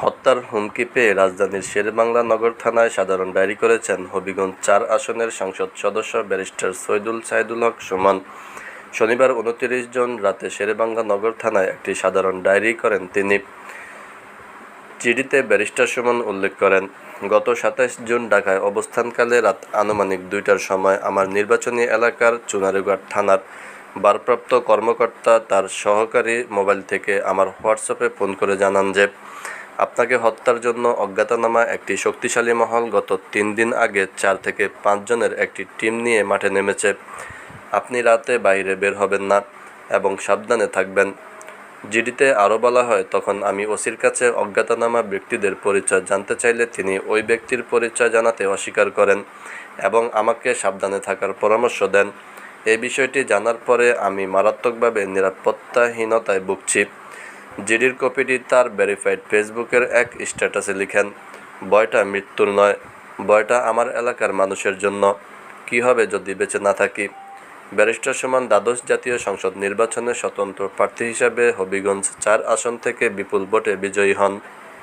হত্যার হুমকি পেয়ে রাজধানীর শেরেবাংলা নগর থানায় সাধারণ ডায়েরি করেছেন হবিগঞ্জ ৪ আসনের সংসদ সদস্য ব্যারিস্টার সৈয়দুল সাইদুল হক সুমন। শনিবার ২৯ জুন রাতে শেরেবাংলা নগর থানায় একটি সাধারণ ডায়েরি করেন তিনি। চিঠিতে ব্যারিস্টার সুমন উল্লেখ করেন, গত ২৭ জুন ঢাকায় অবস্থানকালে রাত আনুমানিক ২টার সময় আমার নির্বাচনী এলাকার চুনারুঘাট থানার ভারপ্রাপ্ত কর্মকর্তা তার সহকারী মোবাইল থেকে আমার হোয়াটসঅ্যাপে ফোন করে জানান যে আপনাকে হত্যার জন্য অজ্ঞাতনামা একটি শক্তিশালী মহল গত ৩ দিন আগে ৪ থেকে ৫ জনের একটি টিম নিয়ে মাঠে নেমেছে। আপনি রাতে বাইরে বের হবেন না এবং সাবধানে থাকবেন। জিডিতে আরও বলা হয়, তখন আমি ওসির কাছে অজ্ঞাতনামা ব্যক্তিদের পরিচয় জানতে চাইলে তিনি ওই ব্যক্তির পরিচয় জানাতে অস্বীকার করেন এবং আমাকে সাবধানে থাকার পরামর্শ দেন। এই বিষয়টি জানার পরে আমি মারাত্মকভাবে নিরাপত্তাহীনতায় ভুগছি। জিডির কপিটি তার ভেরিফাইড ফেসবুকের এক স্ট্যাটাসে লিখেন, ভয়টা মৃত্যুর নয়, ভয়টা আমার এলাকার মানুষের জন্য। কী হবে যদি বেঁচে না থাকি? ব্যারিস্টার সুমন দ্বাদশ জাতীয় সংসদ নির্বাচনে স্বতন্ত্র প্রার্থী হিসাবে হবিগঞ্জ ৪ আসন থেকে বিপুল ভোটে বিজয়ী হন।